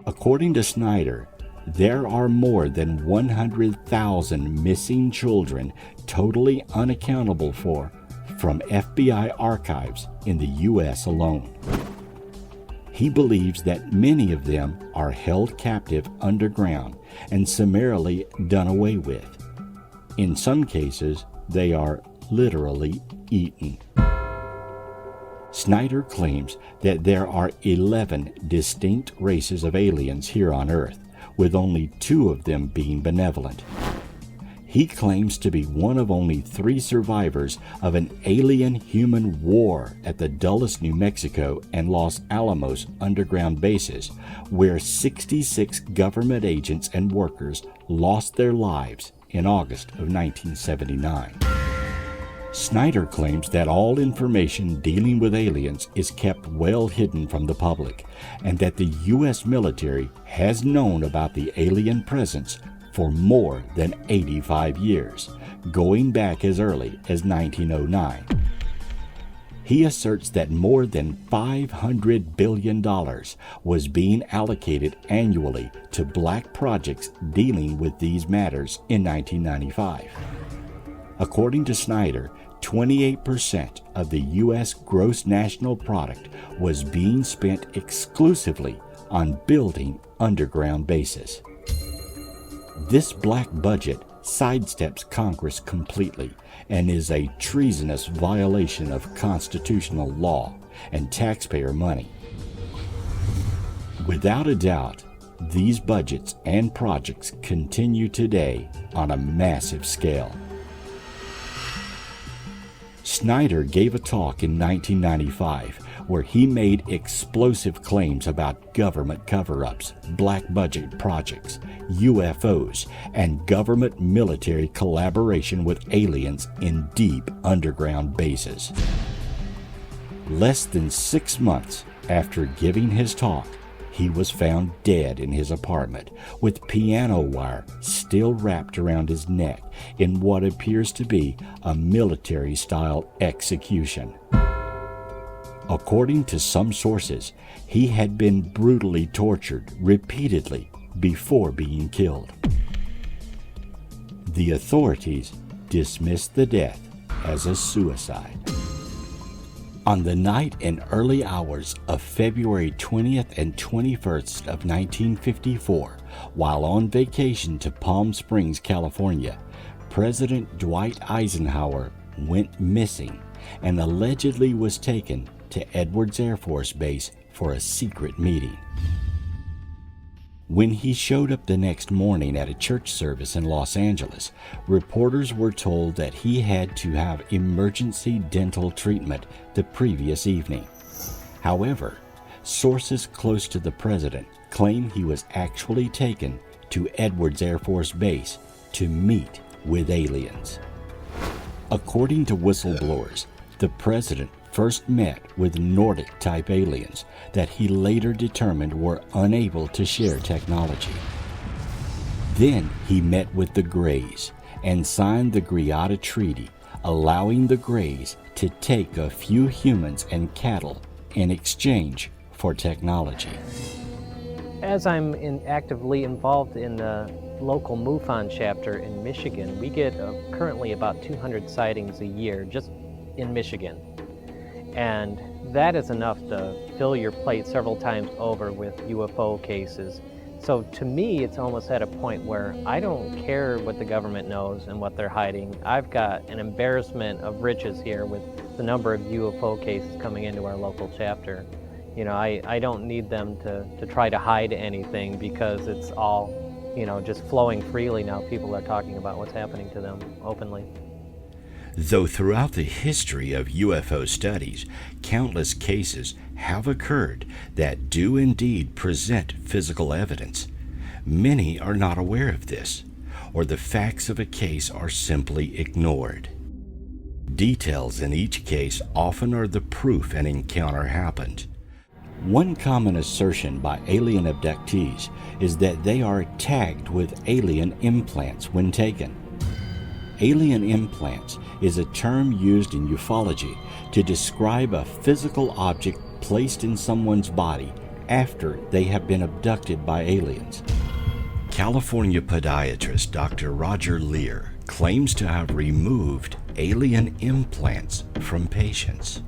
According to Schneider, there are more than 100,000 missing children totally unaccountable for from FBI archives in the U.S. alone. He believes that many of them are held captive underground and summarily done away with. In some cases, they are literally eaten. Schneider claims that there are 11 distinct races of aliens here on Earth, with only 2 of them being benevolent. He claims to be one of only 3 survivors of an alien-human war at the Dulles, New Mexico and Los Alamos underground bases, where 66 government agents and workers lost their lives in August of 1979. Schneider claims that all information dealing with aliens is kept well hidden from the public, and that the U.S. military has known about the alien presence for more than 85 years, going back as early as 1909. He asserts that more than $500 billion was being allocated annually to black projects dealing with these matters in 1995. According to Schneider, 28% of the U.S. gross national product was being spent exclusively on building underground bases. This black budget sidesteps Congress completely and is a treasonous violation of constitutional law and taxpayer money. Without a doubt, these budgets and projects continue today on a massive scale. Schneider gave a talk in 1995 where he made explosive claims about government cover-ups, black budget projects, UFOs, and government military collaboration with aliens in deep underground bases. Less than 6 months after giving his talk, he was found dead in his apartment with piano wire still wrapped around his neck in what appears to be a military-style execution. According to some sources, he had been brutally tortured repeatedly before being killed. The authorities dismissed the death as a suicide. On the night and early hours of February 20th and 21st of 1954, while on vacation to Palm Springs, California, President Dwight Eisenhower went missing and allegedly was taken to Edwards Air Force Base for a secret meeting. When he showed up the next morning at a church service in Los Angeles, reporters were told that he had to have emergency dental treatment the previous evening. However, sources close to the president claim he was actually taken to Edwards Air Force Base to meet with aliens. According to whistleblowers, the president first met with Nordic-type aliens that he later determined were unable to share technology. Then he met with the Greys and signed the Greada Treaty, allowing the Greys to take a few humans and cattle in exchange for technology. As I'm actively involved in the local MUFON chapter in Michigan, we get currently about 200 sightings a year just in Michigan. And that is enough to fill your plate several times over with UFO cases. So to me, it's almost at a point where I don't care what the government knows and what they're hiding. I've got an embarrassment of riches here with the number of UFO cases coming into our local chapter. I don't need them to try to hide anything, because it's all, just flowing freely now. People are talking about what's happening to them openly. Though throughout the history of UFO studies, countless cases have occurred that do indeed present physical evidence, many are not aware of this, or the facts of a case are simply ignored. Details in each case often are the proof an encounter happened. One common assertion by alien abductees is that they are tagged with alien implants when taken. Alien implants is a term used in ufology to describe a physical object placed in someone's body after they have been abducted by aliens. California podiatrist Dr. Roger Lear claims to have removed alien implants from patients.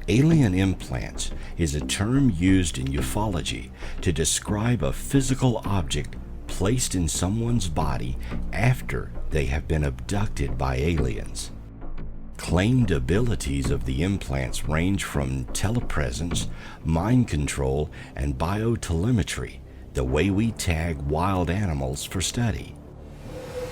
Alien implants is a term used in ufology to describe a physical object placed in someone's body after they have been abducted by aliens. Claimed abilities of the implants range from telepresence, mind control, and biotelemetry, the way we tag wild animals for study.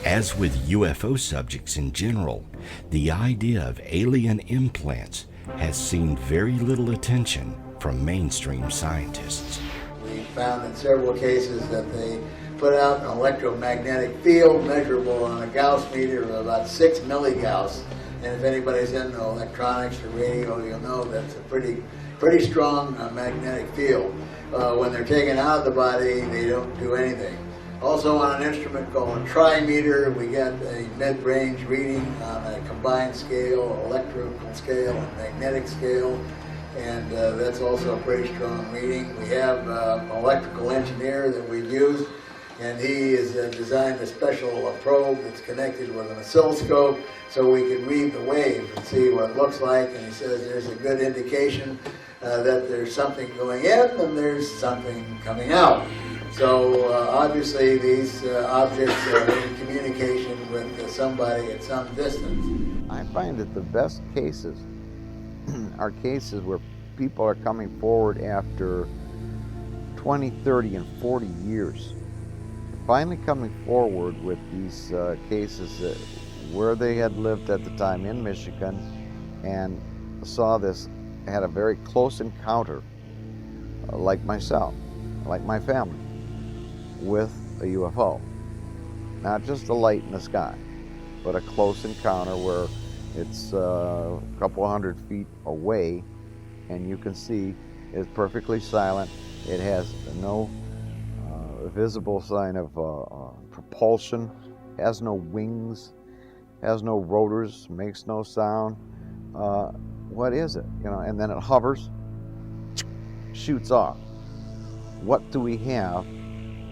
As with UFO subjects in general, the idea of alien implants has seen very little attention from mainstream scientists. We found in several cases that they put out an electromagnetic field measurable on a Gauss meter of about 6 milligauss. And if anybody's into electronics or radio, you'll know that's a pretty strong magnetic field. When they're taken out of the body, they don't do anything. Also on an instrument called a trimeter, we get a mid-range reading on a combined scale, electrical scale, and magnetic scale. And that's also a pretty strong reading. We have an electrical engineer that we've used, and he has designed a special probe that's connected with an oscilloscope so we can read the waves and see what it looks like. And he says there's a good indication that there's something going in and there's something coming out. So obviously these objects are in communication with somebody at some distance. I find that the best cases are cases where people are coming forward after 20, 30, and 40 years. Finally coming forward with these cases where they had lived at the time in Michigan and saw this, had a very close encounter, like myself, like my family, with a UFO. Not just a light in the sky, but a close encounter where it's a couple hundred feet away and you can see it's perfectly silent. It has no visible sign of propulsion, has no wings, has no rotors, makes no sound. What is it? And then it hovers, shoots off. What do we have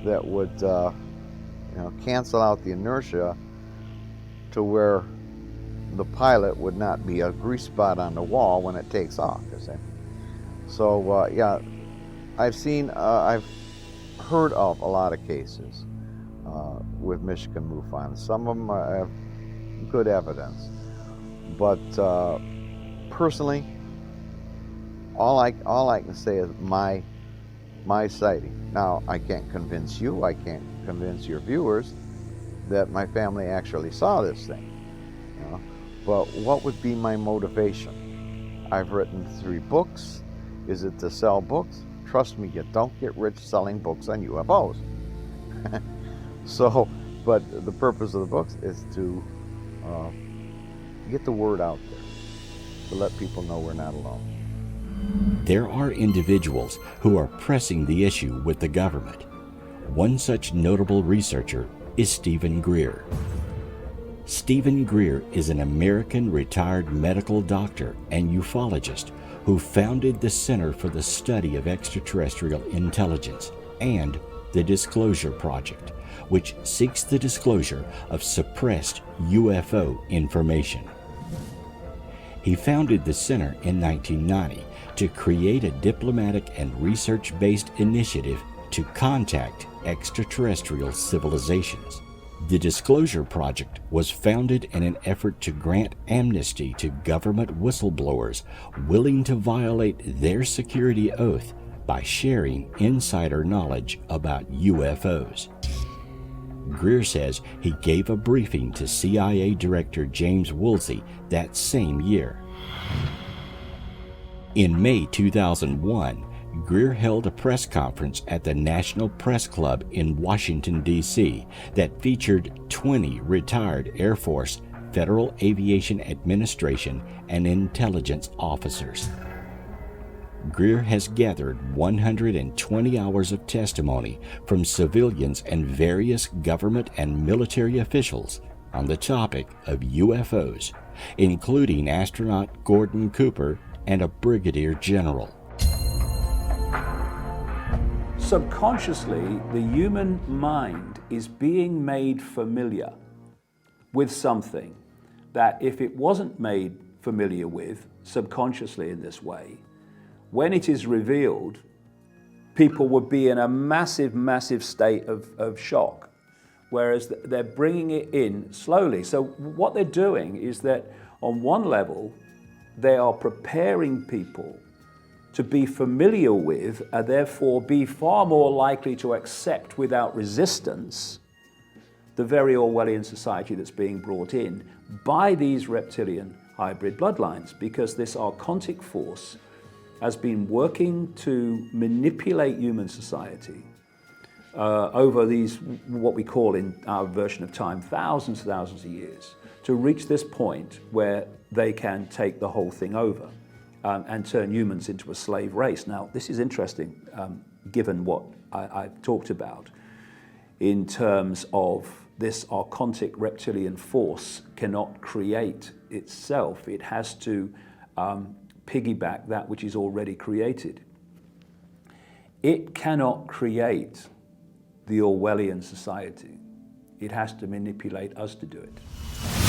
that would cancel out the inertia to where the pilot would not be a grease spot on the wall when it takes off, you see? So yeah, I've heard of a lot of cases with Michigan MUFON. Some of them have good evidence, but personally, all I can say is my sighting. Now, I can't convince you, I can't convince your viewers that my family actually saw this thing. But what would be my motivation? I've written 3 books. Is it to sell books? Trust me, you don't get rich selling books on UFOs. So, but the purpose of the books is to get the word out there, to let people know we're not alone. There are individuals who are pressing the issue with the government. One such notable researcher is Stephen Greer. Stephen Greer is an American retired medical doctor and ufologist who founded the Center for the Study of Extraterrestrial Intelligence and the Disclosure Project, which seeks the disclosure of suppressed UFO information. He founded the center in 1990 to create a diplomatic and research-based initiative to contact extraterrestrial civilizations. The Disclosure Project was founded in an effort to grant amnesty to government whistleblowers willing to violate their security oath by sharing insider knowledge about UFOs. Greer says he gave a briefing to CIA Director James Woolsey that same year. In May 2001, Greer held a press conference at the National Press Club in Washington, D.C. that featured 20 retired Air Force, Federal Aviation Administration, and intelligence officers. Greer has gathered 120 hours of testimony from civilians and various government and military officials on the topic of UFOs, including astronaut Gordon Cooper and a brigadier general. Subconsciously, the human mind is being made familiar with something that if it wasn't made familiar with subconsciously in this way, when it is revealed, people would be in a massive, massive state of shock, whereas they're bringing it in slowly. So what they're doing is that on one level, they are preparing people to be familiar with and therefore be far more likely to accept without resistance the very Orwellian society that's being brought in by these reptilian hybrid bloodlines, because this archontic force has been working to manipulate human society over these, what we call in our version of time, thousands of years, to reach this point where they can take the whole thing over. And turn humans into a slave race. Now, this is interesting, given what I've talked about, in terms of this archontic reptilian force cannot create itself. It has to piggyback that which is already created. It cannot create the Orwellian society. It has to manipulate us to do it.